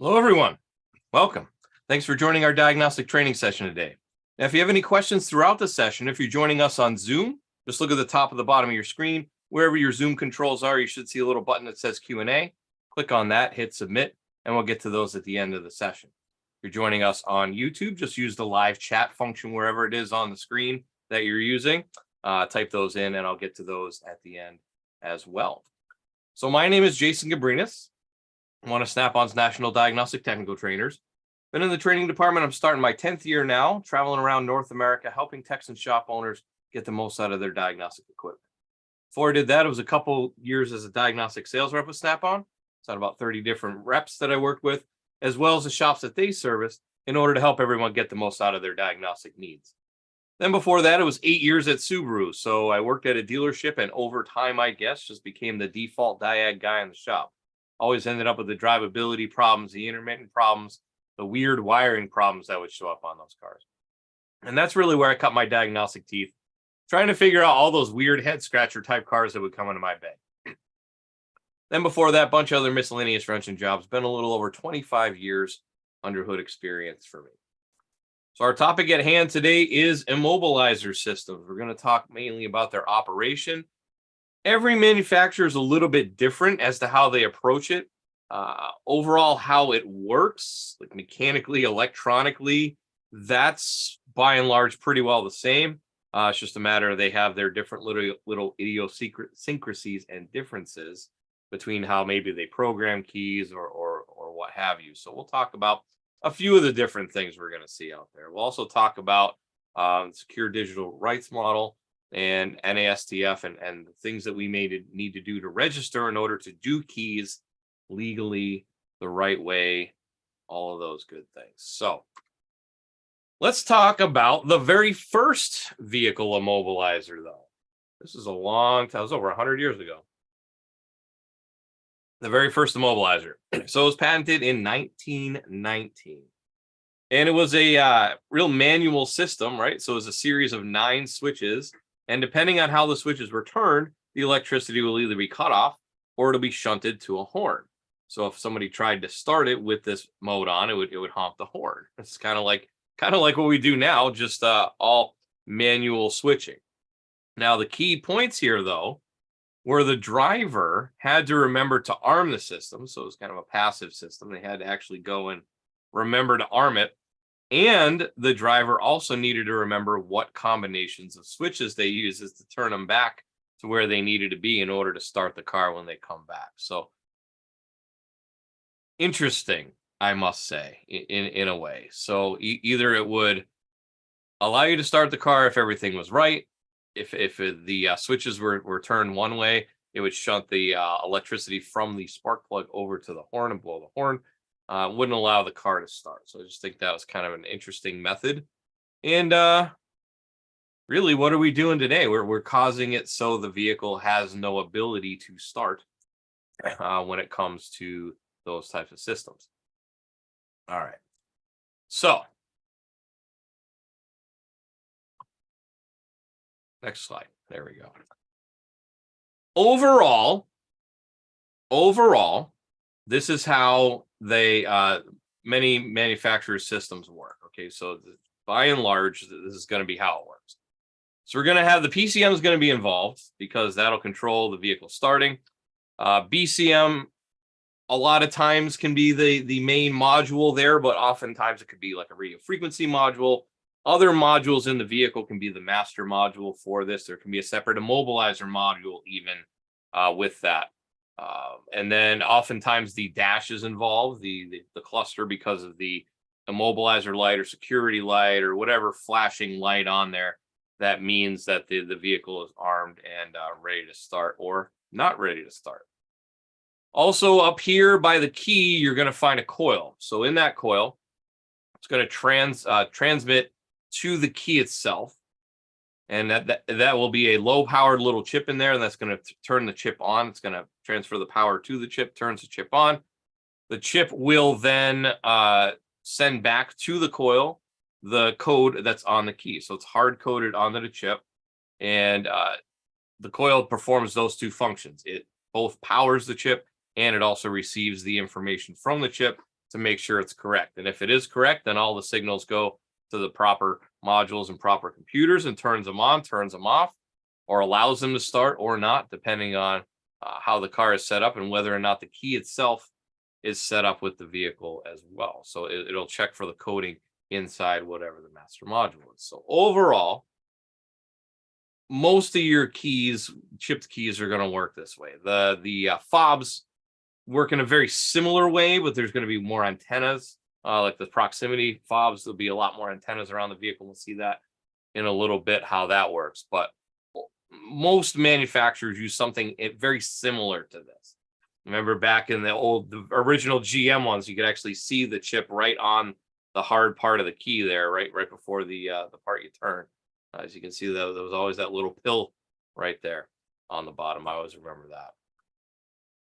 Hello, everyone. Welcome. Thanks for joining our diagnostic training session today. Now, if you have any questions throughout the session, if you're joining us on Zoom, just look at the top of the bottom of your screen. Wherever your Zoom controls are, you should see a little button that says Q&A. Click on that, hit submit, and we'll get to those at the end of the session. If you're joining us on YouTube, just use the live chat function wherever it is on the screen that you're using. Type those in, and I'll get to those at the end as well. So my name is Jason Gabrinas. I'm one of Snap-on's National Diagnostic Technical Trainers. Been in the training department. I'm starting my 10th year now, traveling around North America, helping techs and shop owners get the most out of their diagnostic equipment. Before I did that, it was a couple years as a diagnostic sales rep with Snap-on. So I had about 30 different reps that I worked with, as well as the shops that they serviced in order to help everyone get the most out of their diagnostic needs. Then before that, it was 8 years at Subaru. So I worked at a dealership, and over time, I guess, just became the default diag guy in the shop. Always ended up with the drivability problems, the intermittent problems, the weird wiring problems that would show up on those cars. And that's really where I cut my diagnostic teeth, trying to figure out all those weird head scratcher type cars that would come into my bay. Then before that, bunch of other miscellaneous wrenching jobs. Been a little over 25 years under hood experience for me. So our topic at hand today is immobilizer systems. We're going to talk mainly about their operation. Every manufacturer is a little bit different as to how they approach it. Overall, how it works, like mechanically, electronically, that's by and large pretty well the same. It's just a matter of they have their different little idiosyncrasies and differences between how maybe they program keys or what have you. So we'll talk about a few of the different things we're going to see out there. We'll also talk about secure digital rights model and NASTF and the things that we may need to do to register in order to do keys legally the right way, all of those good things. So let's talk about the very first vehicle immobilizer, though. This is a long time. It was over 100 years ago. The very first immobilizer. So it was patented in 1919. And it was a real manual system, right? So it was a series of 9 switches. And depending on how the switches were turned, the electricity will either be cut off or it'll be shunted to a horn. So if somebody tried to start it with this mode on, it would honk the horn. It's kind of like what we do now, just all manual switching. Now the key points here, though, where the driver had to remember to arm the system. So it was kind of a passive system. They had to actually go and remember to arm it. And the driver also needed to remember what combinations of switches they use to turn them back to where they needed to be in order to start the car when they come back. So interesting, I must say, in a way. So either it would allow you to start the car if everything was right. If the switches were turned one way, it would shunt the electricity from the spark plug over to the horn and blow the horn. Wouldn't allow the car to start. So I just think that was kind of an interesting method. And really, what are we doing today? We're causing it so the vehicle has no ability to start when it comes to those types of systems. All right. So next slide. There we go. Overall, this is how they many manufacturers' systems work. Okay, so by and large, this is going to be how it works. So we're going to have the PCM is going to be involved because that'll control the vehicle starting. BCM a lot of times can be the main module there, but oftentimes it could be like a radio frequency module. Other modules in the vehicle can be the master module for this. There can be a separate immobilizer module even with that. And then oftentimes the dash is involved, the cluster, because of the immobilizer light or security light or whatever flashing light on there. That means that the vehicle is armed and ready to start or not ready to start. Also up here by the key, you're going to find a coil. So in that coil, it's going to transmit to the key itself. And that will be a low-powered little chip in there, and that's going to turn the chip on. It's going to transfer the power to the chip, turns the chip on. The chip will then send back to the coil the code that's on the key. So it's hard-coded onto the chip, and the coil performs those two functions. It both powers the chip, and it also receives the information from the chip to make sure it's correct. And if it is correct, then all the signals go to the proper modules and proper computers and turns them on, turns them off, or allows them to start or not, depending on how the car is set up and whether or not the key itself is set up with the vehicle as well. So it'll check for the coding inside whatever the master module is. So overall, most of your keys, chipped keys, are going to work this way. The fobs work in a very similar way, but there's going to be more antennas, like the proximity fobs. There'll be a lot more antennas around the vehicle. We'll see that in a little bit, how that works. But most manufacturers use something very similar to this. Remember back in the original GM ones, you could actually see the chip right on the hard part of the key there, right before the part you turn. As you can see, there was always that little pill right there on the bottom. I always remember that.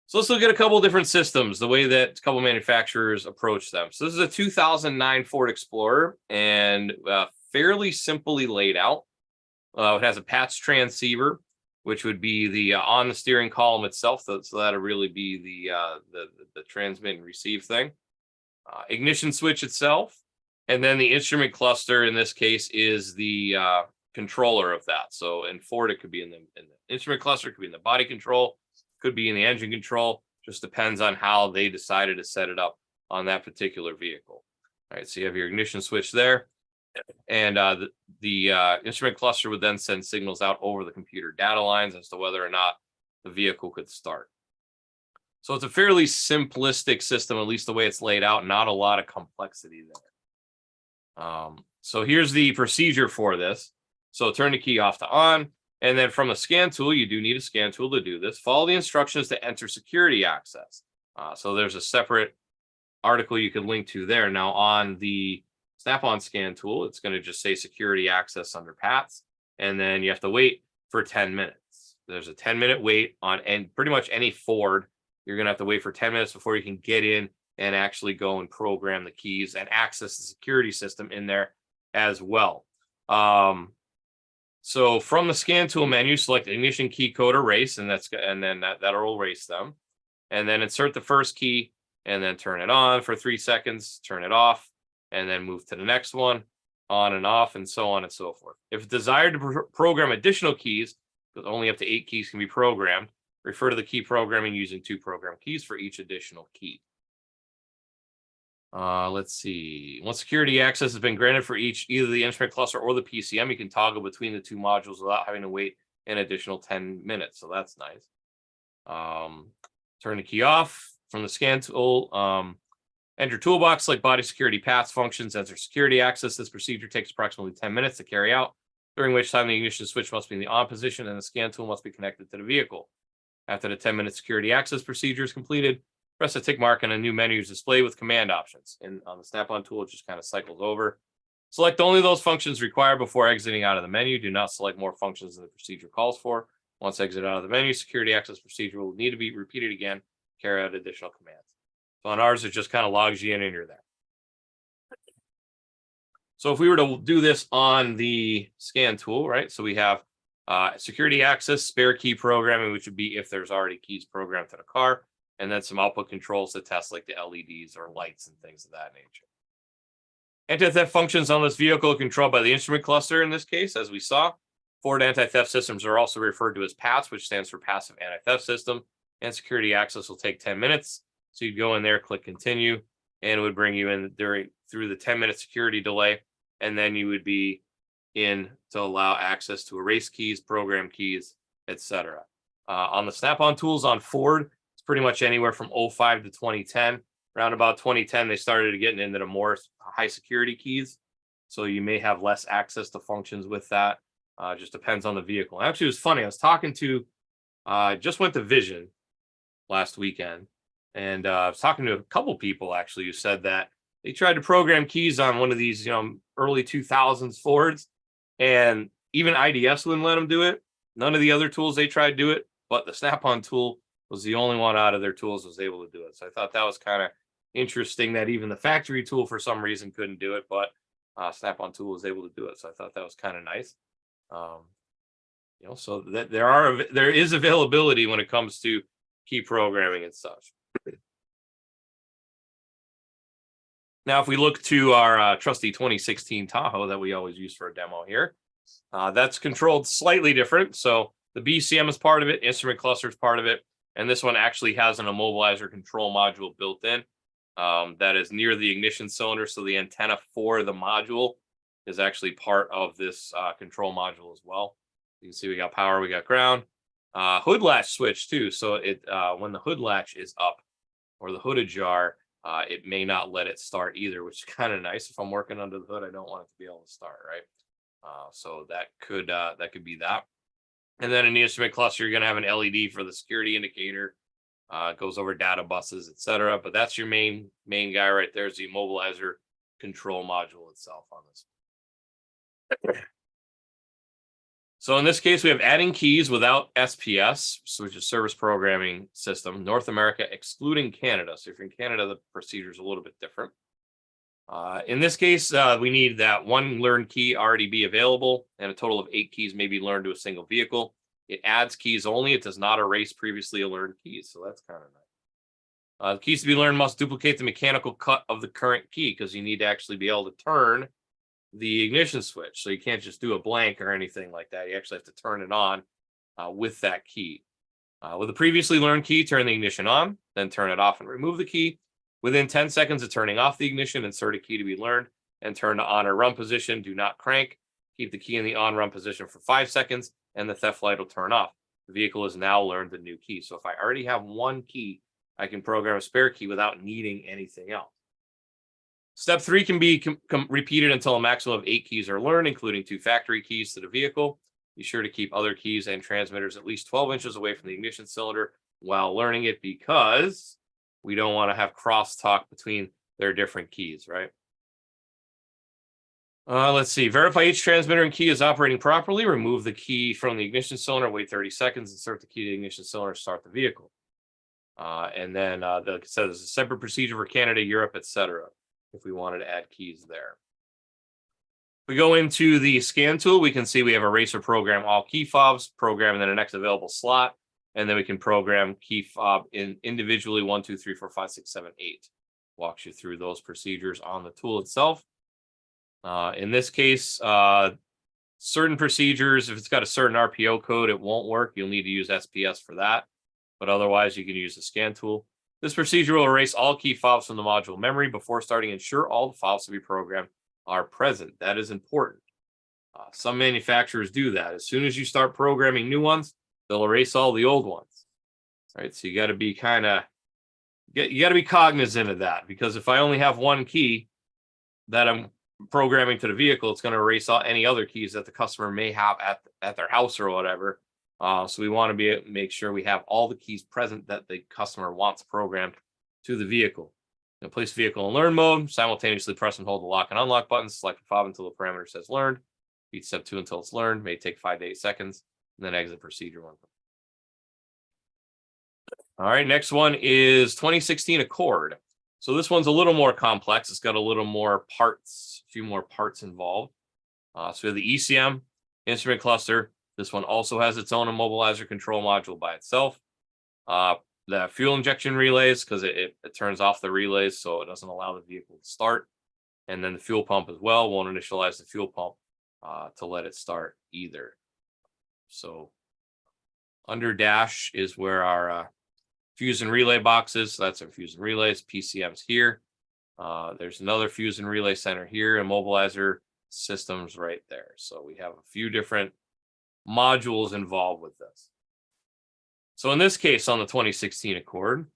So let's look at a couple of different systems, the way that a couple manufacturers approach them. So this is a 2009 Ford Explorer, and fairly simply laid out. It has a patch transceiver, which would be the on the steering column itself. So that'll really be the transmit and receive thing. Ignition switch itself, and then the instrument cluster in this case is the controller of that. So in Ford, it could be in the instrument cluster, it could be in the body control, could be in the engine control. Just depends on how they decided to set it up on that particular vehicle. All right, so you have your ignition switch there, and the instrument cluster would then send signals out over the computer data lines as to whether or not the vehicle could start. So it's a fairly simplistic system, at least the way it's laid out. Not a lot of complexity there. So here's the procedure for this. So turn the key off to on, and then from the scan tool, you do need a scan tool to do this. Follow the instructions to enter security access. So there's a separate article you could link to there. Now on the Snap-on scan tool, it's going to just say security access under PATS, and then you have to wait for 10 minutes. There's a 10-minute wait on pretty much any Ford. You're going to have to wait for 10 minutes before you can get in and actually go and program the keys and access the security system in there as well. So from the scan tool menu, select ignition key code erase, and then that'll erase them. And then insert the first key and then turn it on for 3 seconds, turn it off, and then move to the next one, on and off, and so on and so forth. If desired to program additional keys, because only up to 8 keys can be programmed, refer to the key programming using 2 program keys for each additional key. Let's see. Once security access has been granted for either the instrument cluster or the PCM, you can toggle between the 2 modules without having to wait an additional 10 minutes. So that's nice. Turn the key off from the scan tool. Enter toolbox, select body security paths, functions, enter security access. This procedure takes approximately 10 minutes to carry out, during which time the ignition switch must be in the on position and the scan tool must be connected to the vehicle. After the 10-minute security access procedure is completed, press the tick mark and a new menu is displayed with command options. And on the Snap-on tool, it just kind of cycles over. Select only those functions required before exiting out of the menu. Do not select more functions than the procedure calls for. Once exit out of the menu, security access procedure will need to be repeated again, carry out additional commands. So on ours, it just kind of logs you in and you're there. So if we were to do this on the scan tool, right? So we have security access, spare key programming, which would be if there's already keys programmed to the car, and then some output controls to test like the LEDs or lights and things of that nature. Anti-theft functions on this vehicle are controlled by the instrument cluster in this case, as we saw. Ford anti-theft systems are also referred to as PATS, which stands for Passive Anti-Theft System, and security access will take 10 minutes. So you'd go in there, click continue, and it would bring you in through the 10-minute security delay, and then you would be in to allow access to erase keys, program keys, etc. On the Snap-on tools on Ford, it's pretty much anywhere from 05 to 2010. Around about 2010, they started getting into the more high security keys. So you may have less access to functions with that. Just depends on the vehicle. Actually, it was funny. I was talking to, just went to Vision last weekend. And I was talking to a couple people actually who said that they tried to program keys on one of these, early 2000s Fords, and even IDS wouldn't let them do it. None of the other tools they tried to do it, but the Snap-on tool was the only one out of their tools was able to do it. So I thought that was kind of interesting that even the factory tool for some reason couldn't do it, but Snap-on tool was able to do it. So I thought that was kind of nice. So that there is availability when it comes to key programming and such. Now, if we look to our trusty 2016 Tahoe that we always use for a demo here, that's controlled slightly different. So the BCM is part of it, instrument cluster is part of it, and this one actually has an immobilizer control module built in that is near the ignition cylinder. So the antenna for the module is actually part of this control module as well. You can see we got power, we got ground, hood latch switch too. So it when the hood latch is up or the hood ajar, it may not let it start either, which is kind of nice. If I'm working under the hood, I don't want it to be able to start, right? So that could be that. And then in the instrument cluster, you're going to have an LED for the security indicator. It goes over data buses, etc. But that's your main guy right there, is the immobilizer control module itself on this. So in this case, we have adding keys without SPS, which is service programming system, North America excluding Canada. So if you're in Canada, the procedure is a little bit different. In this case, we need that one learned key already be available, and a total of 8 keys may be learned to a single vehicle. It adds keys only. It does not erase previously learned keys, so that's kind of nice. The keys to be learned must duplicate the mechanical cut of the current key, because you need to actually be able to turn the ignition switch. So you can't just do a blank or anything like that. You actually have to turn it on with that key. With a previously learned key, turn the ignition on, then turn it off and remove the key. Within 10 seconds of turning off the ignition, insert a key to be learned and turn to on or run position. Do not crank. Keep the key in the on run position for 5 seconds and the theft light will turn off. The vehicle has now learned the new key. So if I already have one key, I can program a spare key without needing anything else. Step 3 can be repeated until a maximum of 8 keys are learned, including 2 factory keys to the vehicle. Be sure to keep other keys and transmitters at least 12 inches away from the ignition cylinder while learning it, because we don't want to have crosstalk between their different keys, right? Let's see. Verify each transmitter and key is operating properly. Remove the key from the ignition cylinder. Wait 30 seconds. Insert the key to the ignition cylinder. Start the vehicle. And then, like I said, there's a separate procedure for Canada, Europe, etc. if we wanted to add keys there. We go into the scan tool. We can see we have eraser program all key fobs, program in the next available slot. And then we can program key fob in individually 1, 2, 3, 4, 5, 6, 7, 8. Walks you through those procedures on the tool itself. In this case, certain procedures, if it's got a certain RPO code, it won't work. You'll need to use SPS for that. But otherwise, you can use the scan tool. This procedure will erase all key fobs from the module memory. Before starting, ensure all the fobs to be programmed are present. That is important. Some manufacturers do that. As soon as you start programming new ones, they'll erase all the old ones. Right? So you got to be you got to be cognizant of that, because if I only have one key that I'm programming to the vehicle, it's going to erase any other keys that the customer may have at their house or whatever. So we want to make sure we have all the keys present that the customer wants programmed to the vehicle. Now, place the vehicle in learn mode, simultaneously press and hold the lock and unlock buttons, select the fob until the parameter says learned, repeat step 2 until it's learned, may take 5 to 8 seconds, and then exit procedure 1. All right, next one is 2016 Accord. So this one's a little more complex. It's got a little more parts, a few more parts involved. So we have the ECM, instrument cluster. This one also has its own immobilizer control module by itself. The fuel injection relays, because it turns off the relays, so it doesn't allow the vehicle to start. And then the fuel pump as well won't initialize the fuel pump to let it start either. So under dash is where our fuse and relay boxes. So that's our fuse and relays. PCM's here. There's another fuse and relay center here. Immobilizer systems right there. So we have a few different modules involved with this. So in this case, on the 2016 Accord,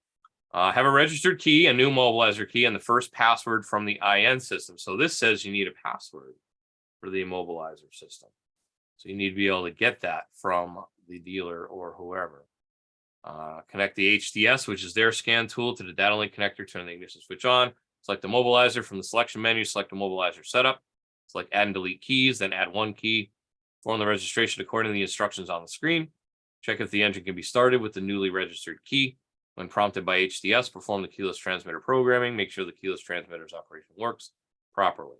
have a registered key, a new immobilizer key, and the first password from the IN system. So this says you need a password for the immobilizer system. So you need to be able to get that from the dealer or whoever. Connect the HDS, which is their scan tool, to the data link connector, turn the ignition switch on. Select the immobilizer from the selection menu, select immobilizer setup. Select add and delete keys, then add one key. Perform the registration according to the instructions on the screen. Check if the engine can be started with the newly registered key. When prompted by HDS, perform the keyless transmitter programming. Make sure the keyless transmitter's operation works properly.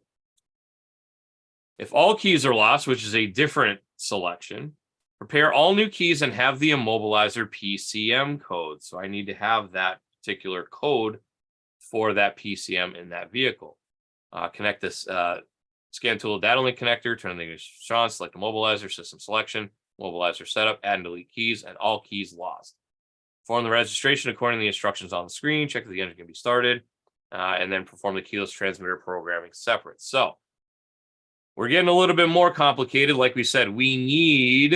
If all keys are lost, which is a different selection, prepare all new keys and have the immobilizer PCM code. So I need to have that particular code for that PCM in that vehicle. Connect this scan tool data link connector, turn the English on, select Immobilizer, system selection, Immobilizer setup, add and delete keys, and all keys lost. Perform the registration according to the instructions on the screen, check that the engine can be started, and then perform the keyless transmitter programming separate. So we're getting a little bit more complicated. Like we said, we need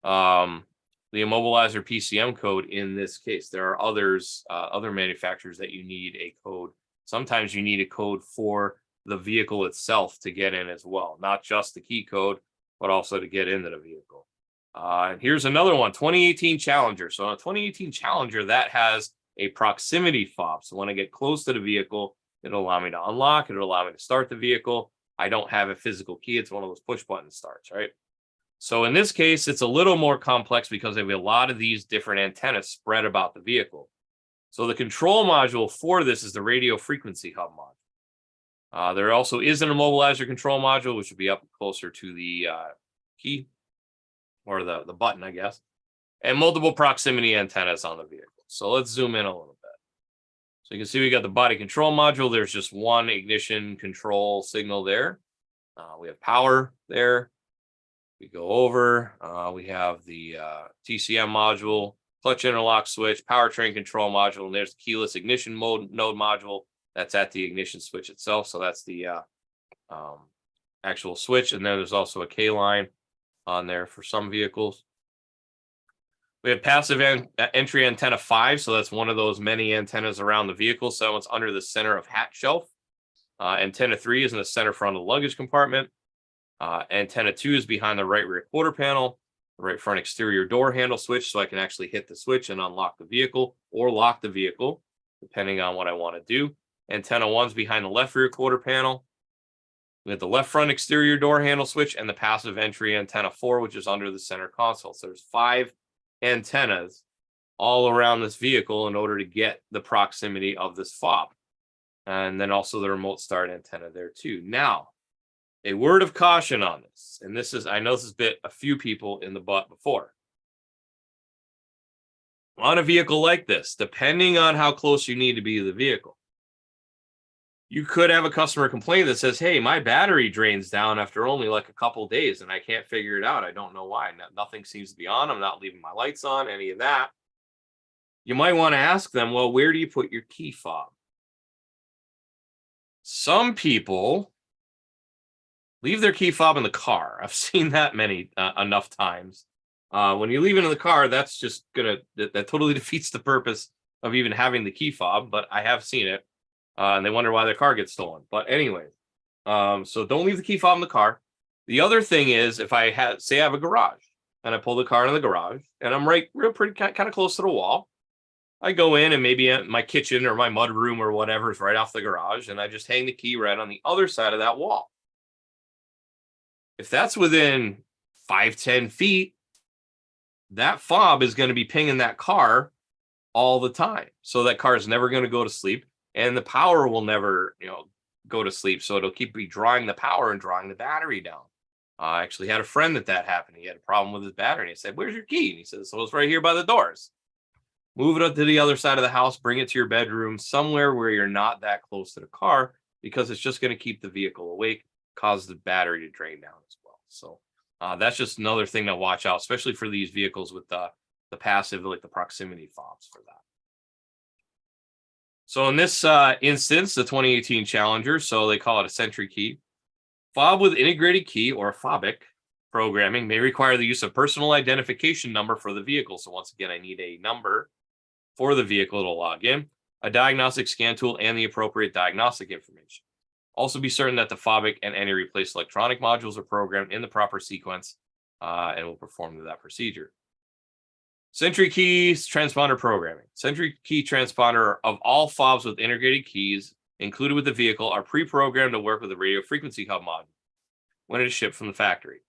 the Immobilizer PCM code in this case. There are others, other manufacturers that you need a code. Sometimes you need a code for the vehicle itself to get in as well, not just the key code, but also to get into the vehicle. And here's another one, 2018 Challenger. So a 2018 Challenger that has a proximity fob. So when I get close to the vehicle, it'll allow me to unlock, it'll allow me to start the vehicle. I don't have a physical key. It's one of those push button starts, right? So in this case, it's a little more complex because they have a lot of these different antennas spread about the vehicle. So the control module for this is the radio frequency hub module. There also is an Immobilizer control module, which would be up closer to the key or the button, I guess, and multiple proximity antennas on the vehicle. So let's zoom in a little bit. So you can see we got the body control module. There's just one ignition control signal there. We have power there. We go over, we have the TCM module, clutch interlock switch, powertrain control module, and there's the keyless ignition mode node module. That's at the ignition switch itself. So that's the actual switch. And then there's also a K line on there for some vehicles. We have passive entry antenna 5. So that's one of those many antennas around the vehicle. So it's under the center of hat shelf. Antenna 3 is in the center front of the luggage compartment. Antenna 2 is behind the right rear quarter panel, the right front exterior door handle switch, so I can actually hit the switch and unlock the vehicle or lock the vehicle, depending on what I want to do. Antenna 1 is behind the left rear quarter panel. We have the left front exterior door handle switch and the passive entry antenna 4, which is under the center console. So there's 5 antennas all around this vehicle in order to get the proximity of this fob. And then also the remote start antenna there too. Now, a word of caution on this, and this is, I know this has bit a few people in the butt before. On a vehicle like this, depending on how close you need to be to the vehicle, you could have a customer complain that says, hey, my battery drains down after only like a couple days and I can't figure it out. I don't know why. Nothing seems to be on. I'm not leaving my lights on, any of that. You might want to ask them, well, where do you put your key fob? Some people leave their key fob in the car. I've seen that enough times. When you leave it in the car, that's just that totally defeats the purpose of even having the key fob, but I have seen it. And they wonder why their car gets stolen. But anyway, so don't leave the key fob in the car. The other thing is, if I have a garage and I pull the car in the garage and I'm pretty kind of close to the wall, I go in and maybe my kitchen or my mud room or whatever is right off the garage, and I just hang the key right on the other side of that wall. If that's within 5-10 feet, that fob is going to be pinging that car all the time. So that car is never going to go to sleep, and the power will never, go to sleep. So it'll keep drawing the power and drawing the battery down. I actually had a friend that happened. He had a problem with his battery. And he said, "Where's your key?" And he said, "So it's right here by the doors." Move it up to the other side of the house, bring it to your bedroom, somewhere where you're not that close to the car, because it's just going to keep the vehicle awake, cause the battery to drain down as well. So that's just another thing to watch out, especially for these vehicles with the passive, like the proximity fobs for that. So in this instance, the 2018 Challenger, so they call it a Sentry key. Fob with integrated key, or FOBIC programming, may require the use of personal identification number for the vehicle. So once again, I need a number for the vehicle to log in, a diagnostic scan tool, and the appropriate diagnostic information. Also be certain that the FOBIC and any replaced electronic modules are programmed in the proper sequence and will perform that procedure. Sentry keys transponder programming. Sentry key transponder of all fobs with integrated keys included with the vehicle are pre-programmed to work with the radio frequency hub module when it is shipped from the factory.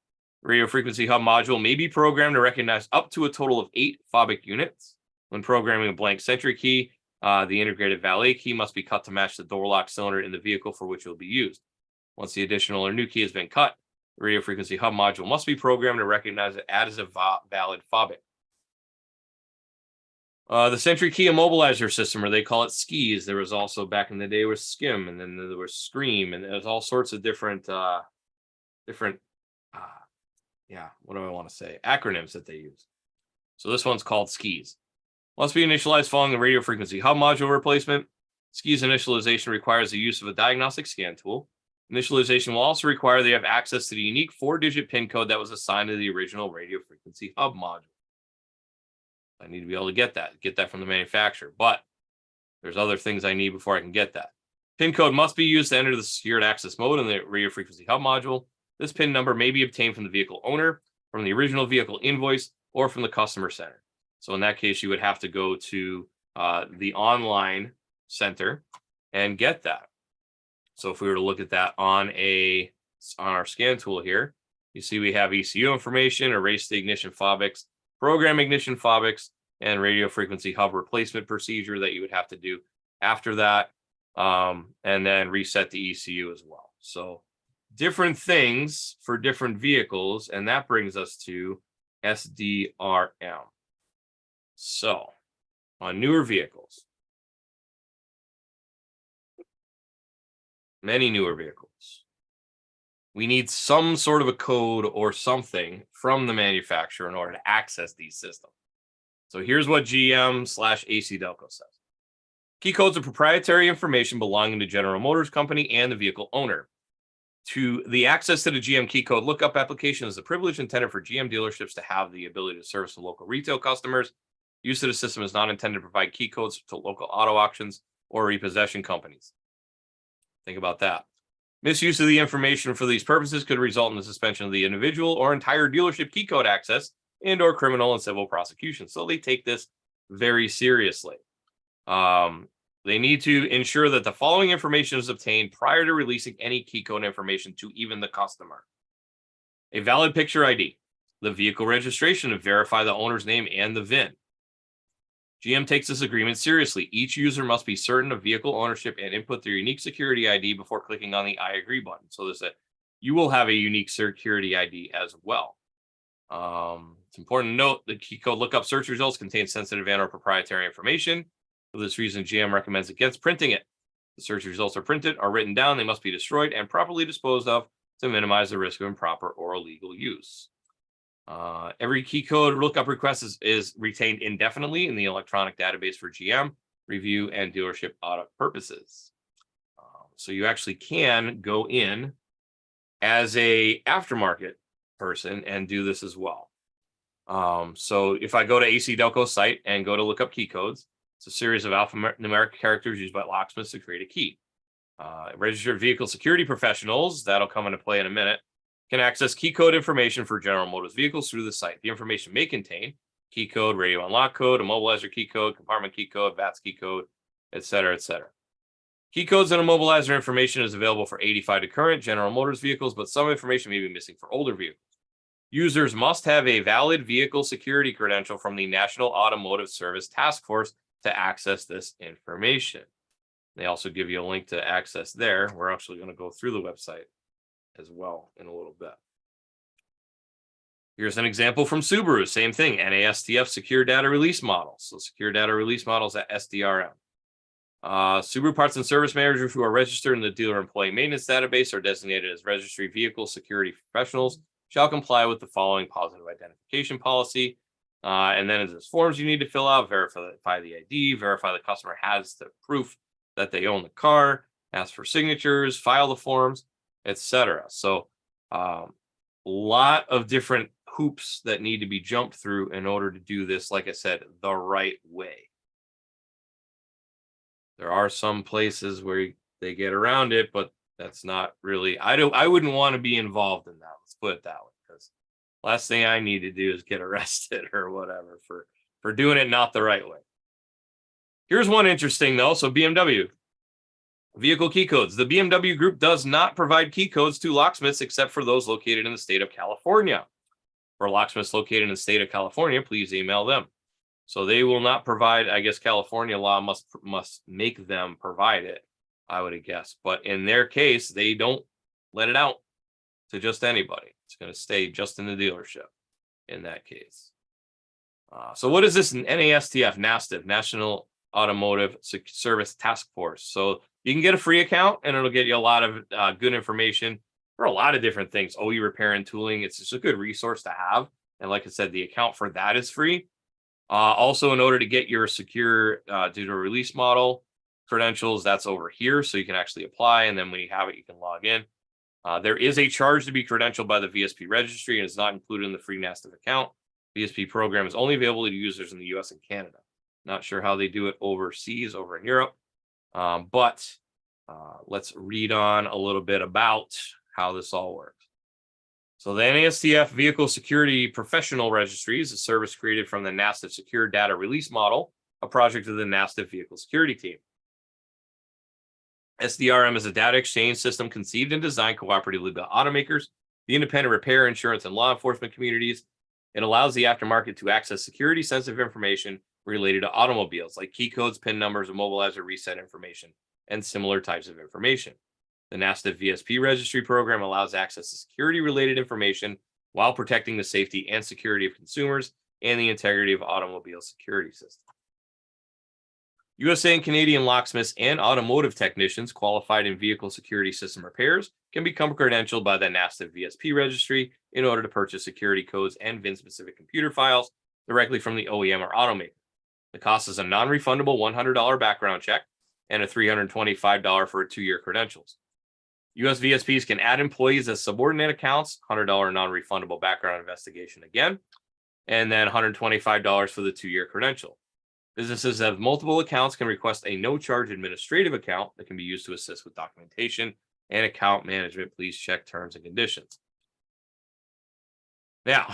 The radio frequency hub module may be programmed to recognize up to a total of 8 FOBIC units. When programming a blank Sentry key, the integrated valet key must be cut to match the door lock cylinder in the vehicle for which it will be used. Once the additional or new key has been cut, the radio frequency hub module must be programmed to recognize it as a valid FOBIC. The Century Key Immobilizer system, or they call it skis. There was also back in the day was skim, and then there was scream, and there's all sorts of different different what do I want to say? Acronyms that they use. So this one's called skis. Must be initialized following the radio frequency hub module replacement. Skis initialization requires the use of a diagnostic scan tool. Initialization will also require they have access to the unique 4-digit PIN code that was assigned to the original radio frequency hub module. I need to be able to get that from the manufacturer, but there's other things I need before I can get that. PIN code must be used to enter the secured access mode in the radio frequency hub module. This PIN number may be obtained from the vehicle owner, from the original vehicle invoice, or from the customer center. So in that case, you would have to go to the online center and get that. So if we were to look at that on our scan tool here, you see we have ECU information, erase the ignition fobics, program ignition fobics, and radio frequency hub replacement procedure that you would have to do after that, and then reset the ECU as well. So different things for different vehicles, and that brings us to SDRM. So on newer vehicles, many newer vehicles, we need some sort of a code or something from the manufacturer in order to access these systems. So here's what GM/AC Delco says. Key codes are proprietary information belonging to General Motors Company and the vehicle owner. To the access to the GM key code lookup application is a privilege intended for GM dealerships to have the ability to service the local retail customers. Use of the system is not intended to provide key codes to local auto auctions or repossession companies. Think about that. Misuse of the information for these purposes could result in the suspension of the individual or entire dealership key code access and/or criminal and civil prosecution. So they take this very seriously. They need to ensure that the following information is obtained prior to releasing any key code information to even the customer. A valid picture ID, the vehicle registration to verify the owner's name and the VIN. GM takes this agreement seriously. Each user must be certain of vehicle ownership and input their unique security ID before clicking on the I agree button. So you will have a unique security ID as well. It's important to note that key code lookup search results contain sensitive and/or proprietary information. For this reason, GM recommends against printing it. The search results are printed, are written down, they must be destroyed and properly disposed of to minimize the risk of improper or illegal use. Every key code lookup request is retained indefinitely in the electronic database for GM review and dealership audit purposes. So you actually can go in as a aftermarket person and do this as well. So if I go to AC Delco's site and go to look up key codes, it's a series of alphanumeric characters used by locksmiths to create a key. Registered vehicle security professionals, that'll come into play in a minute, can access key code information for General Motors vehicles through the site. The information may contain key code, radio unlock code, immobilizer key code, compartment key code, VATS key code, etc., etc. Key codes and immobilizer information is available for 85 to current General Motors vehicles, but some information may be missing for older vehicles. Users must have a valid vehicle security credential from the National Automotive Service Task Force to access this information. They also give you a link to access there. We're actually going to go through the website as well in a little bit. Here's an example from Subaru. Same thing, NASTF secure data release model. So secure data release models at SDRM. Subaru parts and service managers who are registered in the dealer employee maintenance database are designated as registry vehicle security professionals shall comply with the following positive identification policy. And then there's forms you need to fill out, verify the ID, verify the customer has the proof that they own the car, ask for signatures, file the forms, etc. So a lot of different hoops that need to be jumped through in order to do this, like I said, the right way. There are some places where they get around it, but that's not really, I wouldn't want to be involved in that. Let's put it that way, because last thing I need to do is get arrested or whatever for doing it not the right way. Here's one interesting though. So BMW vehicle key codes. The BMW group does not provide key codes to locksmiths except for those located in the state of California. For locksmiths located in the state of California, please email them. So they will not provide, I guess California law must make them provide it, I would have guessed. But in their case, they don't let it out to just anybody. It's going to stay just in the dealership in that case. So what is this NASTF, NASTF, National Automotive Service Task Force? So you can get a free account and it'll get you a lot of good information for a lot of different things. OE repair and tooling. It's just a good resource to have. And like I said, the account for that is free. Also, in order to get your secure due to release model credentials, that's over here. So you can actually apply. And then when you have it, you can log in. There is a charge to be credentialed by the VSP registry and is not included in the free NASTF account. VSP program is only available to users in the US and Canada. Not sure how they do it overseas, over in Europe. But let's read on a little bit about how this all works. So the NASTF Vehicle Security Professional Registry is a service created from the NASTF Secure Data Release Model, a project of the NASTF Vehicle Security Team. SDRM is a data exchange system conceived and designed cooperatively by automakers, the independent repair, insurance, and law enforcement communities. It allows the aftermarket to access security-sensitive information related to automobiles, like key codes, PIN numbers, immobilizer reset information, and similar types of information. The NASTF VSP registry program allows access to security-related information while protecting the safety and security of consumers and the integrity of automobile security systems. USA and Canadian locksmiths and automotive technicians qualified in vehicle security system repairs can become credentialed by the NASTF VSP registry in order to purchase security codes and VIN-specific computer files directly from the OEM or automaker. The cost is a non-refundable $100 background check and a $325 for a 2-year credentials. US VSPs can add employees as subordinate accounts, $100 non-refundable background investigation again, and then $125 for the 2-year credential. Businesses that have multiple accounts can request a no-charge administrative account that can be used to assist with documentation and account management. Please check terms and conditions. Now,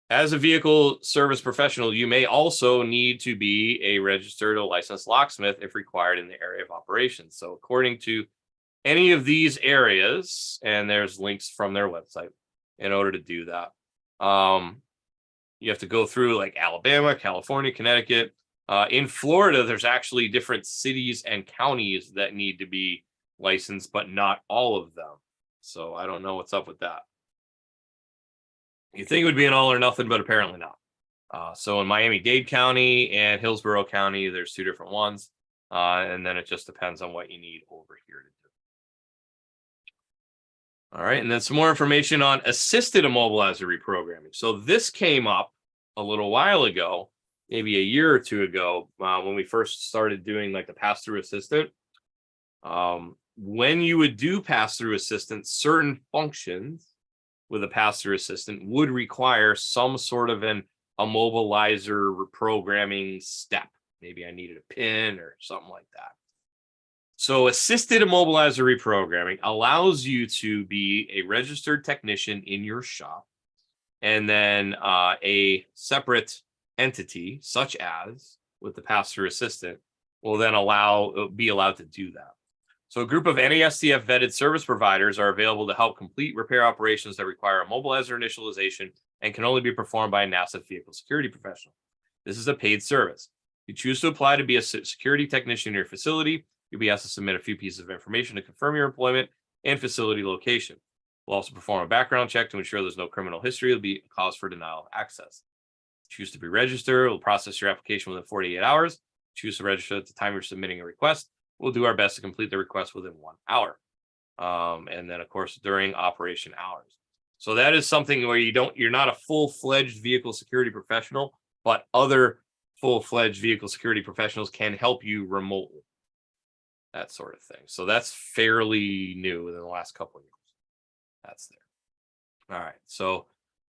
as a vehicle service professional, you may also need to be a registered or licensed locksmith if required in the area of operations. So according to any of these areas, and there's links from their website in order to do that. You have to go through like Alabama, California, Connecticut. In Florida, there's actually different cities and counties that need to be licensed, but not all of them. So I don't know what's up with that. You think it would be an all or nothing, but apparently not. So in Miami-Dade County and Hillsborough County, there's 2 different ones. And then it just depends on what you need over here to do. All right, and then some more information on assisted immobilizer reprogramming. So this came up a little while ago, maybe a year or 2 ago, when we first started doing like the pass-through assistant. When you would do pass-through assistant, certain functions with a pass-through assistant would require some sort of an immobilizer reprogramming step. Maybe I needed a pin or something like that. So assisted immobilizer reprogramming allows you to be a registered technician in your shop, and then a separate entity, such as with the pass-through assistant, will then be allowed to do that. So a group of NASTF vetted service providers are available to help complete repair operations that require immobilizer initialization and can only be performed by a NASTF vehicle security professional. This is a paid service. If you choose to apply to be a security technician in your facility, you'll be asked to submit a few pieces of information to confirm your employment and facility location. We'll also perform a background check to ensure there's no criminal history. It'll be a cause for denial of access. Choose to be registered. We'll process your application within 48 hours. Choose to register at the time you're submitting a request. We'll do our best to complete the request within 1 hour. And then, of course, during operation hours. So that is something where you're not a full-fledged vehicle security professional, but other full-fledged vehicle security professionals can help you remotely. That sort of thing. So that's fairly new within the last couple of years. That's there. All right. So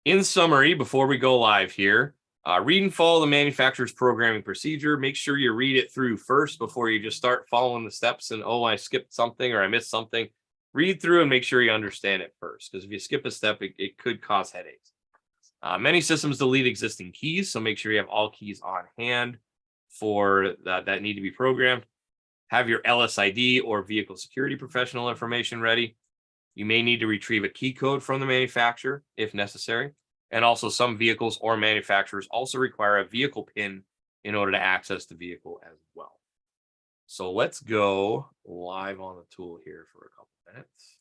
in summary, before we go live here, read and follow the manufacturer's programming procedure. Make sure you read it through first before you just start following the steps and, oh, I skipped something or I missed something. Read through and make sure you understand it first, because if you skip a step, it could cause headaches. Many systems delete existing keys, so make sure you have all keys on hand for that need to be programmed. Have your LSID or vehicle security professional information ready. You may need to retrieve a key code from the manufacturer if necessary. And also some vehicles or manufacturers also require a vehicle PIN in order to access the vehicle as well. So let's go live on the tool here for a couple minutes.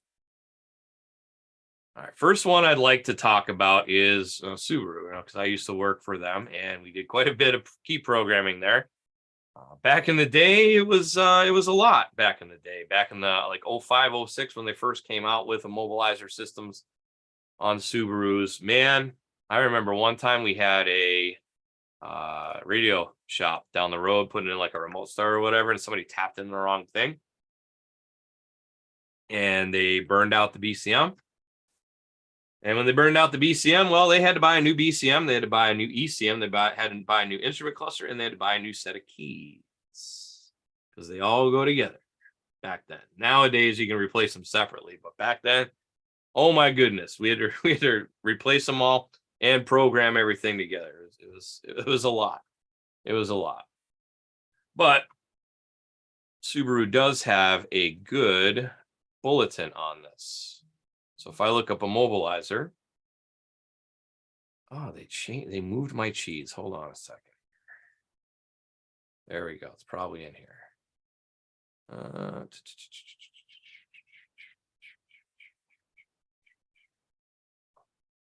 All right, first one I'd like to talk about is Subaru, because I used to work for them, and we did quite a bit of key programming there. Back in the day, it was a lot. Back in the day, back in the like 05, 06, when they first came out with immobilizer systems on Subarus. Man, I remember one time we had a radio shop down the road putting in like a remote start or whatever, and somebody tapped in the wrong thing, and they burned out the BCM. And when they burned out the BCM, well, they had to buy a new BCM, they had to buy a new ECM, had to buy a new instrument cluster, and they had to buy a new set of keys because they all go together back then. Nowadays, you can replace them separately, but back then, oh my goodness, we had to replace them all and program everything together. It was a lot. It was a lot. But Subaru does have a good bulletin on this. So if I look up Immobilizer, oh, they moved my cheese. Hold on a second. There we go. It's probably in here.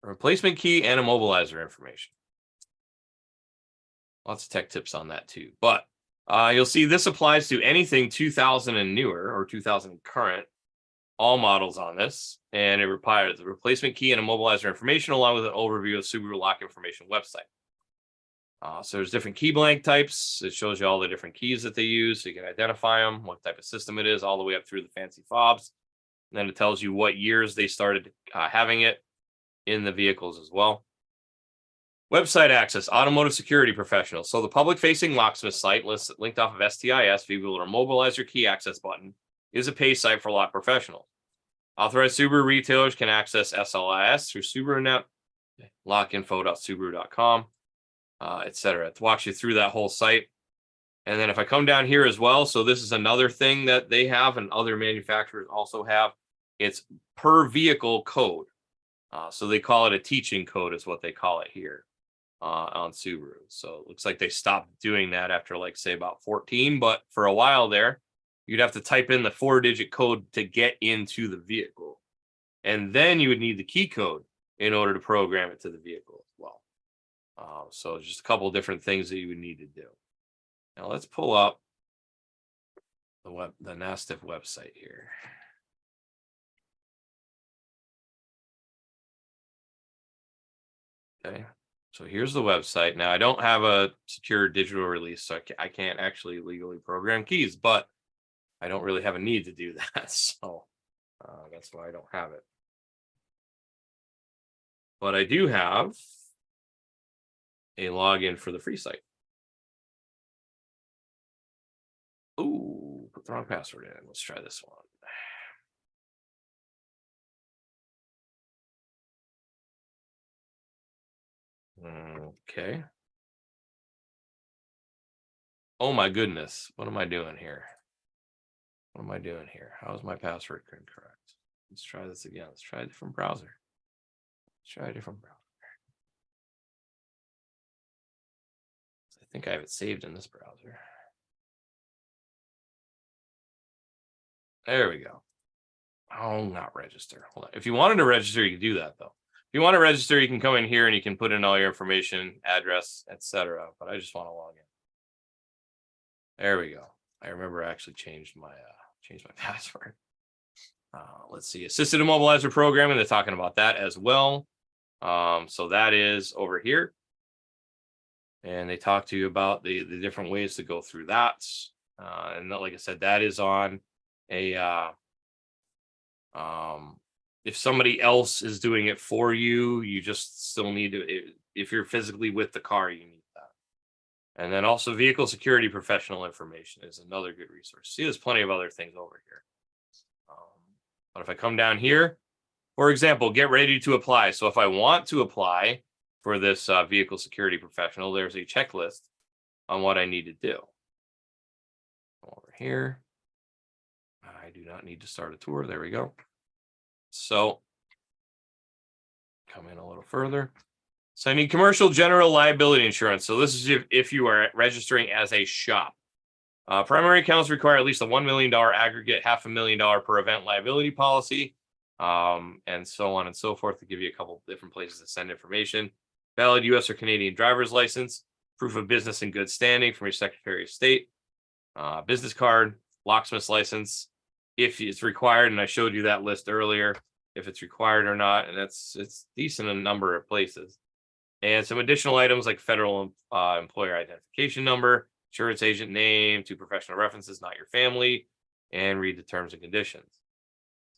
Replacement key and Immobilizer information. Lots of tech tips on that too. But you'll see this applies to anything 2000 and newer or 2000 current. All models on this, and it requires the replacement key and Immobilizer information along with an overview of Subaru lock information website. So there's different key blank types. It shows you all the different keys that they use so you can identify them, what type of system it is, all the way up through the fancy fobs. And then it tells you what years they started having it in the vehicles as well. Website access, automotive security professionals. So the public-facing locksmith site linked off of STIS, vehicle or Immobilizer key access button, is a pay site for lock professionals. Authorized Subaru retailers can access SLIS through SubaruNet, lockinfo.subaru.com, etc. It walks you through that whole site. And then if I come down here as well, so this is another thing that they have and other manufacturers also have. It's per vehicle code. So they call it a teaching code is what they call it here on Subaru. So it looks like they stopped doing that after like say about 14, but for a while there, you'd have to type in the 4-digit code to get into the vehicle. And then you would need the key code in order to program it to the vehicle as well. So just a couple of different things that you would need to do. Now let's pull up the NASTF website here. Okay, so here's the website. Now I don't have a secure digital release, so I can't actually legally program keys, but I don't really have a need to do that. So that's why I don't have it. But I do have a login for the free site. Ooh, put the wrong password in. Let's try this one. Okay. Oh my goodness. What am I doing here? What am I doing here? How is my password incorrect? Let's try this again. Let's try a different browser. I think I have it saved in this browser. There we go. Oh, not register. Hold on. If you wanted to register, you can do that though. If you want to register, you can come in here and you can put in all your information, address, etc. But I just want to log in. There we go. I remember I actually changed my password. Let's see. Assisted Immobilizer programming. They're talking about that as well. So that is over here. And they talk to you about the different ways to go through that. And like I said, that is on a if somebody else is doing it for you, you just still need to, if you're physically with the car, you need that. And then also vehicle security professional information is another good resource. See, there's plenty of other things over here. But if I come down here, for example, get ready to apply. So if I want to apply for this vehicle security professional, there's a checklist on what I need to do. Over here, I do not need to start a tour. There we go. So come in a little further. So I need commercial general liability insurance. So this is if you are registering as a shop. Primary accounts require at least a $1 million aggregate, $500,000 per event liability policy. and so on and so forth, to give you a couple different places to send information. Valid U.S. or Canadian driver's license, proof of business in good standing from your Secretary of State, business card, locksmith's license, if it's required. And I showed you that list earlier, if it's required or not, and it's decent in a number of places. And some additional items like federal employer identification number, insurance agent name, 2 professional references, not your family, and read the terms and conditions.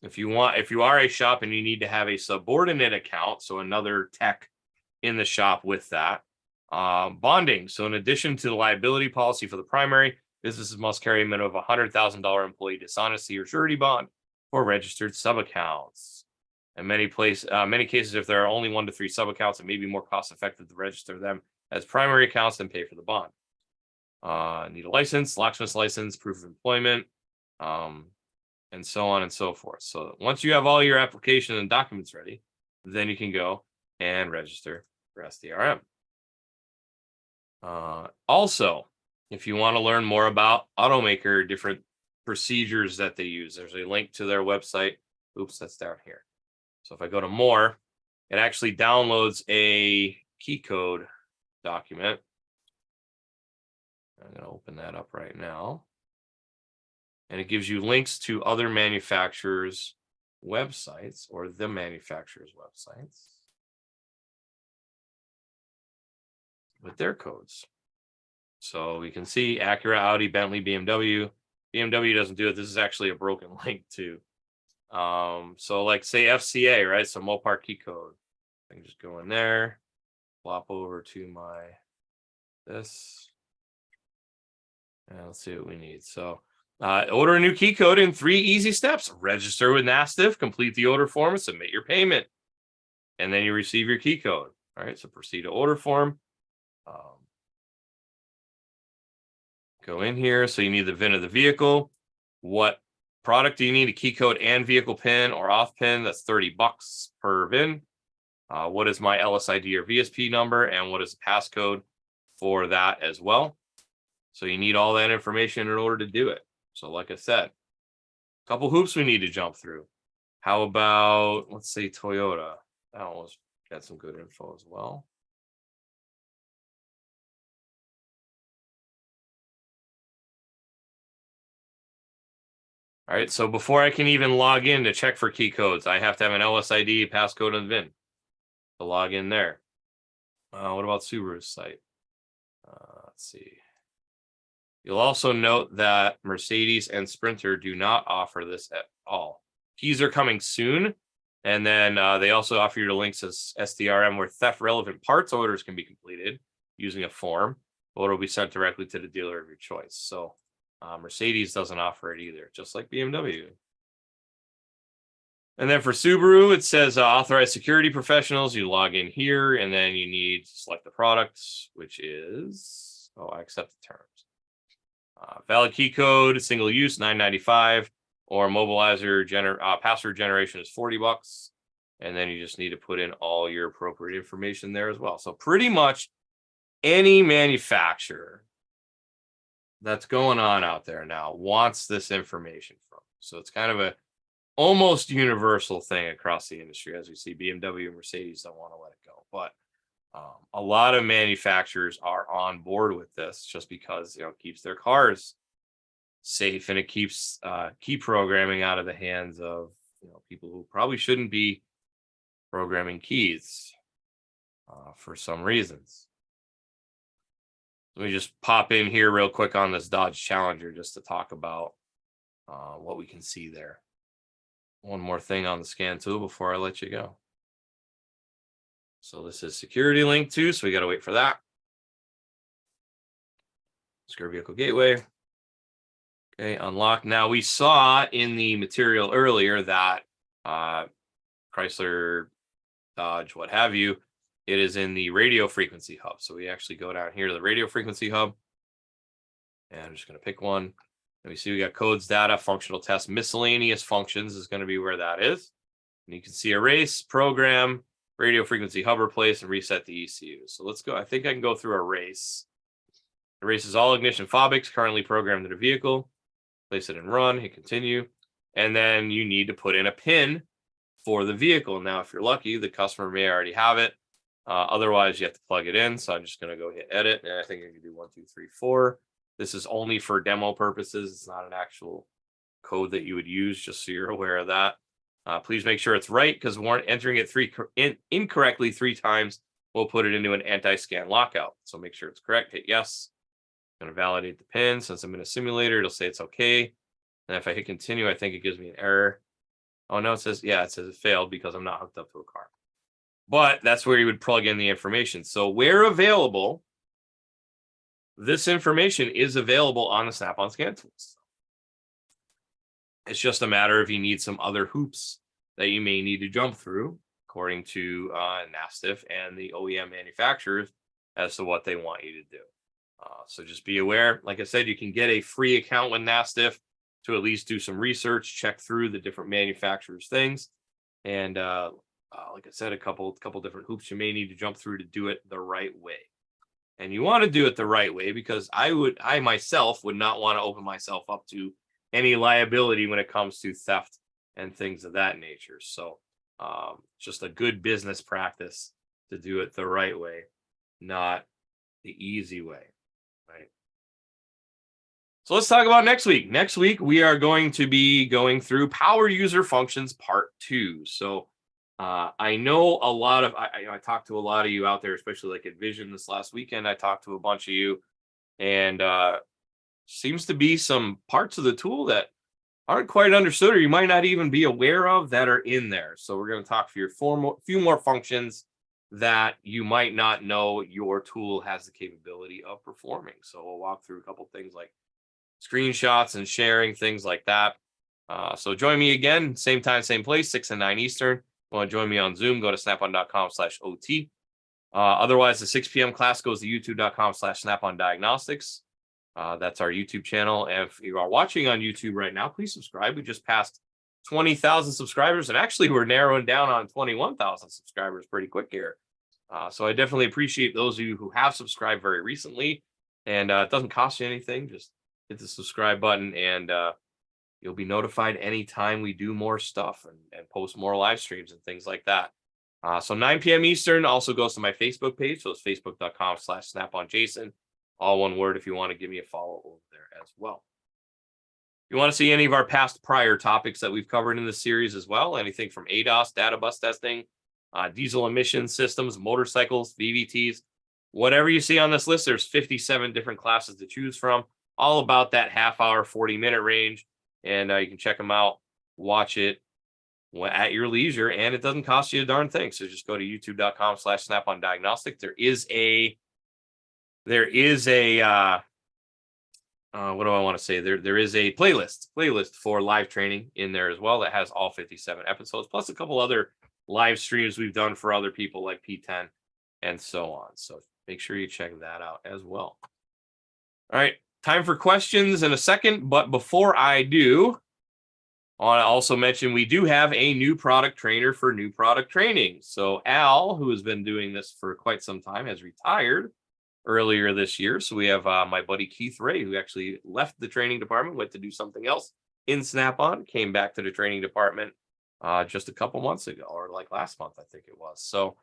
If you are a shop and you need to have a subordinate account, so another tech in the shop with that, bonding. So in addition to the liability policy for the primary, businesses must carry a minimum of $100,000 employee dishonesty or surety bond for registered sub-accounts. In many cases, if there are only 1 to 3 sub-accounts, it may be more cost-effective to register them as primary accounts than pay for the bond. Need a license, locksmith's license, proof of employment, and so on and so forth. So once you have all your application and documents ready, then you can go and register for SDRM. Also, if you want to learn more about automaker, different procedures that they use, there's a link to their website. Oops, that's down here. So if I go to more, it actually downloads a key code document. I'm going to open that up right now. And it gives you links to other manufacturers' websites, or the manufacturers' websites, with their codes. So we can see Acura, Audi, Bentley, BMW. BMW doesn't do it. This is actually a broken link too. So like say FCA, right? So Mopar key code. I can just go in there, flop over to this, and let's see what we need. So order a new key code in 3 easy steps. Register with NASTF, complete the order form, and submit your payment. And then you receive your key code. All right, so proceed to order form. Go in here. So you need the VIN of the vehicle. What product do you need? A key code and vehicle pin or auth pin. That's $30 per VIN. What is my LSID or VSP number? And what is the passcode for that as well? So you need all that information in order to do it. So like I said, a couple hoops we need to jump through. How about, let's say Toyota? That almost got some good info as well. All right, so before I can even log in to check for key codes, I have to have an LSID, passcode, and VIN to log in there. What about Subaru's site? Let's see. You'll also note that Mercedes and Sprinter do not offer this at all. Keys are coming soon. And then they also offer you the links as SDRM, where theft-relevant parts orders can be completed using a form, or it'll be sent directly to the dealer of your choice. So Mercedes doesn't offer it either, just like BMW. And then for Subaru, it says authorized security professionals. You log in here, and then you need to select the product, which is, I accept the terms. Valid key code, single use, $9.95, or Immobilizer password generation is $40. And then you just need to put in all your appropriate information there as well. So pretty much any manufacturer that's going on out there now wants this information from. So it's kind of a almost universal thing across the industry, as we see BMW and Mercedes don't want to let it go. But a lot of manufacturers are on board with this just because, it keeps their cars safe, and it keeps key programming out of the hands of people who probably shouldn't be programming keys for some reasons. Let me just pop in here real quick on this Dodge Challenger just to talk about what we can see there. One more thing on the scan tool before I let you go. So this is security link 2, so we got to wait for that. Secure vehicle gateway. Okay, unlock. Now we saw in the material earlier that Chrysler, Dodge, what have you, it is in the radio frequency hub. So we actually go down here to the radio frequency hub, and I'm just going to pick one. And we see we got codes, data, functional test, miscellaneous functions is going to be where that is. And you can see erase, program, radio frequency hub, replace, and reset the ECU. So let's go. I think I can go through erase. Erases all ignition fobics currently programmed in the vehicle. Place it in run, hit continue. And then you need to put in a pin for the vehicle. Now, if you're lucky, the customer may already have it. Otherwise, you have to plug it in. So I'm just going to go hit edit. And I think I can do 1, 2, 3, 4. This is only for demo purposes. It's not an actual code that you would use, just so you're aware of that. Please make sure it's right, because entering it incorrectly 3 times will put it into an anti-scan lockout. So make sure it's correct. Hit yes. I'm going to validate the pin. Since I'm in a simulator, it'll say it's okay. And if I hit continue, I think it gives me an error. Oh, no, it says it failed because I'm not hooked up to a car. But that's where you would plug in the information. So where available, this information is available on the Snap-on scan tools. It's just a matter of you need some other hoops that you may need to jump through, according to NASTF and the OEM manufacturers, as to what they want you to do. So just be aware. Like I said, you can get a free account with NASTF to at least do some research, check through the different manufacturers' things. And like I said, a couple different hoops you may need to jump through to do it the right way. And you want to do it the right way, because I myself would not want to open myself up to any liability when it comes to theft and things of that nature. So just a good business practice to do it the right way, not the easy way, right? So let's talk about next week. Next week, we are going to be going through Power User Functions Part 2. So I know a lot of, I talked to a lot of you out there, especially like at Vision this last weekend. I talked to a bunch of you, and seems to be some parts of the tool that aren't quite understood, or you might not even be aware of, that are in there. So we're going to talk for your few more functions that you might not know your tool has the capability of performing. So we'll walk through a couple things like screenshots and sharing, things like that. So join me again, same time, same place, 6 and 9 Eastern. Want to join me on Zoom, go to snapon.com/OT. Otherwise, the 6 p.m. class goes to youtube.com/Snap-on Diagnostics. That's our YouTube channel. And if you are watching on YouTube right now, please subscribe. We just passed 20,000 subscribers, and actually we're narrowing down on 21,000 subscribers pretty quick here. So I definitely appreciate those of you who have subscribed very recently. And it doesn't cost you anything. Just hit the subscribe button, and you'll be notified anytime we do more stuff and post more live streams and things like that. So 9 p.m. Eastern also goes to my Facebook page. So it's facebook.com/SnapOnJason. All one word if you want to give me a follow over there as well. If you want to see any of our prior topics that we've covered in this series as well, anything from ADAS, data bus testing, diesel emission systems, motorcycles, VVTs, whatever you see on this list, there's 57 different classes to choose from, all about that half-hour, 40-minute range. And you can check them out, watch it at your leisure, and it doesn't cost you a darn thing. So just go to youtube.com/Snap-on Diagnostic. There is a what do I want to say? There is a playlist for live training in there as well that has all 57 episodes, plus a couple other live streams we've done for other people like P10 and so on. So make sure you check that out as well. All right, time for questions in a second, but before I do, I want to also mention we do have a new product trainer for new product training. So Al, who has been doing this for quite some time, has retired earlier this year. So we have my buddy Keith Ray, who actually left the training department, went to do something else in Snap-on, came back to the training department just a couple months ago, or like last month, I think it was. So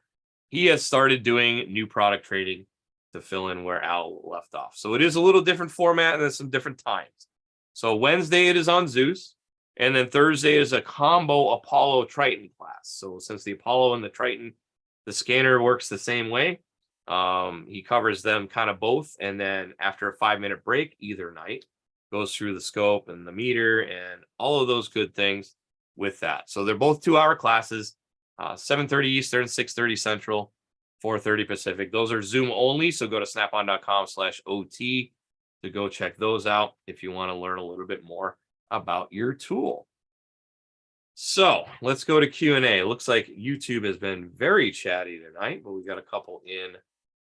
he has started doing new product training to fill in where Al left off. So it is a little different format and there's some different times. So Wednesday it is on Zeus, and then Thursday is a combo Apollo Triton class. So since the Apollo and the Triton, the scanner works the same way, he covers them kind of both, and then after a 5-minute break either night goes through the scope and the meter and all of those good things with that. So they're both 2-hour classes, 7:30 Eastern, 6:30 Central, 4:30 Pacific. Those are Zoom only, so go to snapon.com/OT to go check those out if you want to learn a little bit more about your tool. So let's go to Q&A. Looks like YouTube has been very chatty tonight, but we've got a couple in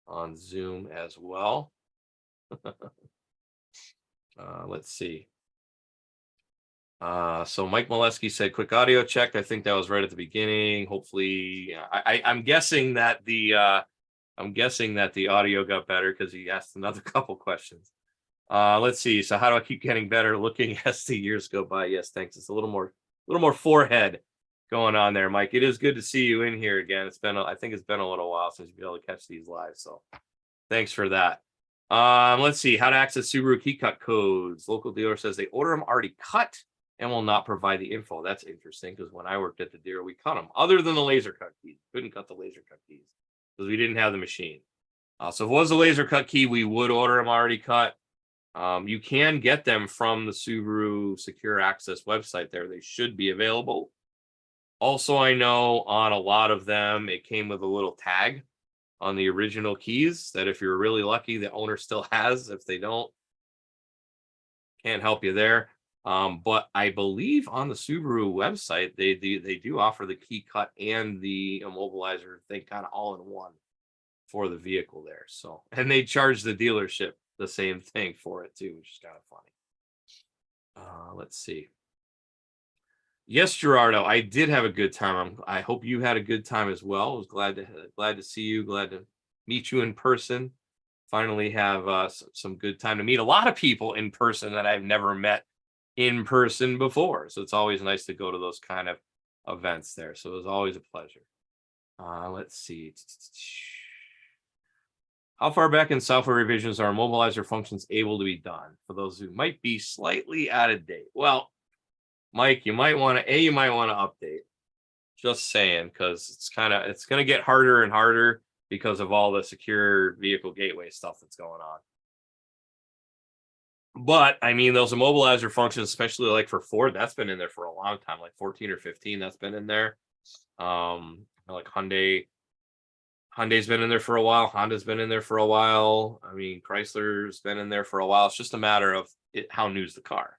on Zoom as well. Let's see. So Mike Molesky said, quick audio check. I think that was right at the beginning. Hopefully, I'm guessing that the audio got better because he asked another couple questions. Let's see. So how do I keep getting better looking as the years go by? Yes, thanks. It's a little more forehead going on there, Mike? It is good to see you in here again. I think it's been a little while since you've been able to catch these live. So thanks for that. Let's see how to access Subaru key cut codes. Local dealer says they order them already cut and will not provide the info. That's interesting because when I worked at the dealer, we cut them other than the laser cut keys. Couldn't cut the laser cut keys because we didn't have the machine. So if it was a laser cut key, we would order them already cut. You can get them from the Subaru Secure Access website there. They should be available. Also, I know on a lot of them, it came with a little tag on the original keys that if you're really lucky, the owner still has. If they don't, can't help you there. But I believe on the Subaru website, they do offer the key cut and the immobilizer thing kind of all in one for the vehicle there. So, and they charge the dealership the same thing for it too, which is kind of funny. Let's see. Yes, Gerardo, I did have a good time. I hope you had a good time as well. I was glad to see you, glad to meet you in person. Finally have some good time to meet a lot of people in person that I've never met in person before. So it's always nice to go to those kind of events there. So it was always a pleasure. Let's see. How far back in software revisions are immobilizer functions able to be done for those who might be slightly out of date? Well, Mike, you might want to update. Just saying, because it's going to get harder and harder because of all the secure vehicle gateway stuff that's going on. But I mean, those immobilizer functions, especially like for Ford, that's been in there for a long time, like 14 or 15. That's been in there. Like Hyundai's been in there for a while. Honda's been in there for a while. I mean, Chrysler's been in there for a while. It's just a matter of how new's the car.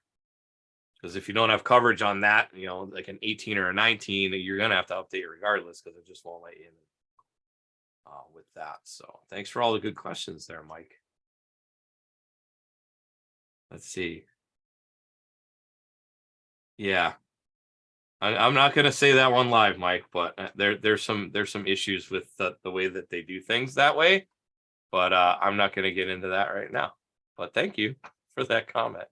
Because if you don't have coverage on that, like an 18 or a 19, you're going to have to update it regardless because it just won't let you in with that. So thanks for all the good questions there, Mike. Let's see. Yeah. I'm not going to say that one live, Mike, but there's some issues with the way that they do things that way. But I'm not going to get into that right now. But thank you for that comment.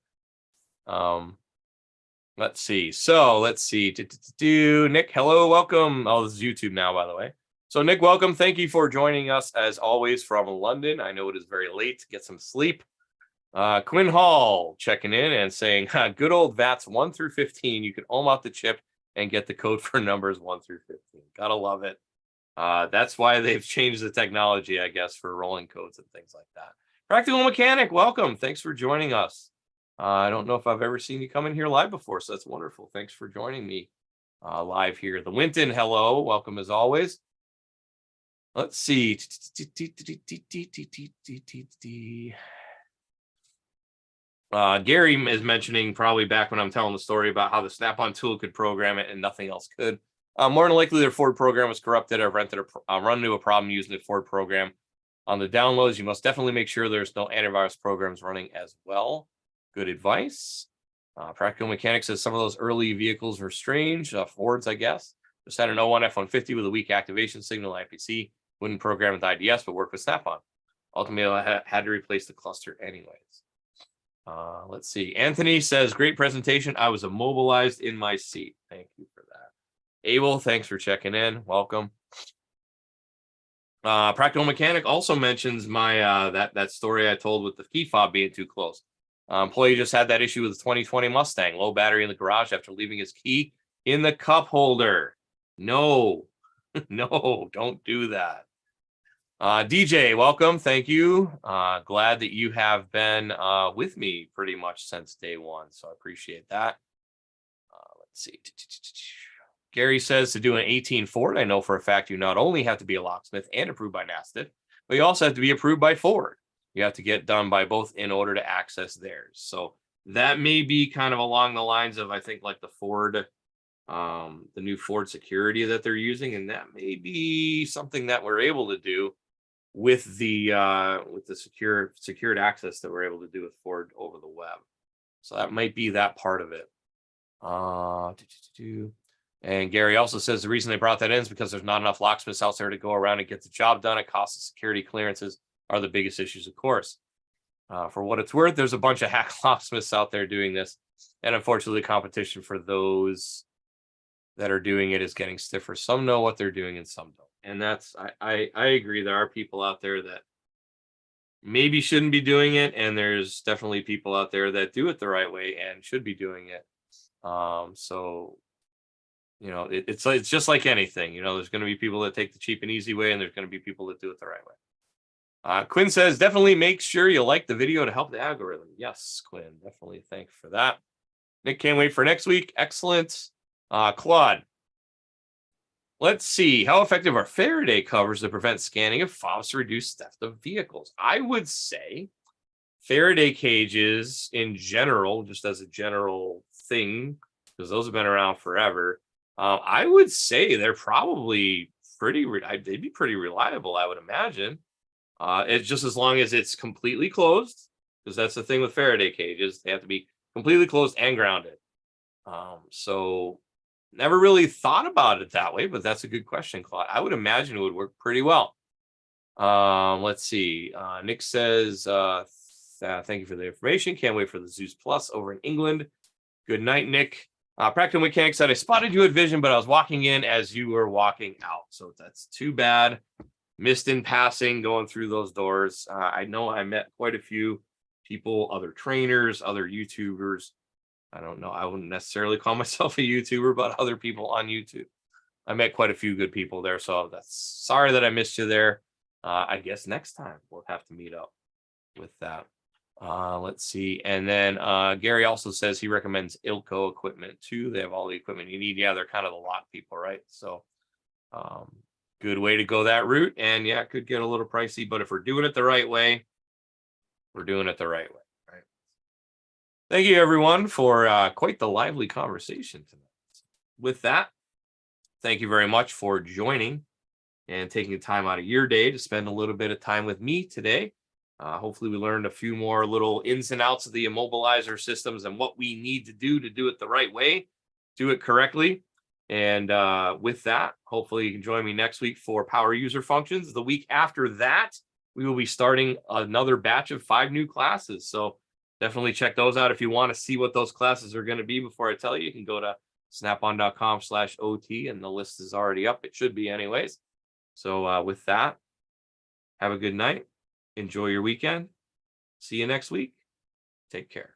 Let's see. So let's see. Nick, hello, welcome. Oh, this is YouTube now, by the way. So Nick, welcome. Thank you for joining us as always from London. I know it is very late. Get some sleep. Quinn Hall checking in and saying, good old VATs 1 through 15. You can ohm out the chip and get the code for numbers 1 through 15. Gotta love it. That's why they've changed the technology, I guess, for rolling codes and things like that. Practical Mechanic, welcome. Thanks for joining us. I don't know if I've ever seen you come in here live before, so that's wonderful. Thanks for joining me live here. The Winton, hello. Welcome as always. Let's see. Gary is mentioning probably back when I'm telling the story about how the Snap-on tool could program it and nothing else could. More than likely, their Ford program was corrupted. I've run into a problem using the Ford program. On the downloads, you must definitely make sure there's no antivirus programs running as well. Good advice. Practical Mechanics says some of those early vehicles were strange. Fords, I guess. Just had an 01 F-150 with a weak activation signal IPC. Wouldn't program with IDS, but worked with Snap-on. Ultimately, I had to replace the cluster anyways. Let's see. Anthony says, great presentation. I was immobilized in my seat. Thank you for that. Abel, thanks for checking in. Welcome. Practical Mechanic also mentions my that story I told with the key fob being too close. Employee just had that issue with the 2020 Mustang. Low battery in the garage after leaving his key in the cup holder. No, no, don't do that. DJ, welcome. Thank you. Glad that you have been with me pretty much since day one. So I appreciate that. Let's see. Gary says to do an 18 Ford, I know for a fact you not only have to be a locksmith and approved by NASTF, but you also have to be approved by Ford. You have to get done by both in order to access theirs. So that may be kind of along the lines of, I think, like the Ford, the new Ford security that they're using. And that may be something that we're able to do with the secured access that we're able to do with Ford over the web. So that might be that part of it. And Gary also says the reason they brought that in is because there's not enough locksmiths out there to go around and get the job done. It costs of security clearances are the biggest issues, of course. For what it's worth, there's a bunch of hack locksmiths out there doing this. And unfortunately, the competition for those that are doing it is getting stiffer. Some know what they're doing and some don't. And that's, I agree. There are people out there that maybe shouldn't be doing it. And there's definitely people out there that do it the right way and should be doing it. So, it's just like anything, there's going to be people that take the cheap and easy way, and there's going to be people that do it the right way. Quinn says, definitely make sure you like the video to help the algorithm. Yes, Quinn, definitely. Thanks for that. Nick, can't wait for next week. Excellent. Claude, let's see. How effective are Faraday covers to prevent scanning of fobs to reduce theft of vehicles? I would say Faraday cages in general, just as a general thing, because those have been around forever. I would say they're probably they'd be pretty reliable, I would imagine. It's just as long as it's completely closed, because that's the thing with Faraday cages. They have to be completely closed and grounded. So never really thought about it that way, but that's a good question, Claude. I would imagine it would work pretty well. Let's see. Nick says, thank you for the information. Can't wait for the Zeus Plus over in England. Good night, Nick. Practical Mechanic said, I spotted you at Vision, but I was walking in as you were walking out. So that's too bad. Missed in passing going through those doors. I know I met quite a few people, other trainers, other YouTubers. I don't know. I wouldn't necessarily call myself a YouTuber, but other people on YouTube. I met quite a few good people there. So that's sorry that I missed you there. I guess next time we'll have to meet up with that. Let's see. And then Gary also says he recommends Ilco equipment too. They have all the equipment you need. Yeah, they're kind of the lot people, right? So good way to go that route. And yeah, it could get a little pricey, but if we're doing it the right way, we're doing it the right way, right? Thank you everyone for quite the lively conversation tonight. With that, thank you very much for joining and taking the time out of your day to spend a little bit of time with me today. Hopefully we learned a few more little ins and outs of the immobilizer systems and what we need to do it the right way, do it correctly. And with that, hopefully you can join me next week for power user functions. The week after that, we will be starting another batch of 5 new classes. So definitely check those out. If you want to see what those classes are going to be before I tell you, you can go to snapon.com/OT and the list is already up. It should be anyways. So with that, have a good night. Enjoy your weekend. See you next week. Take care.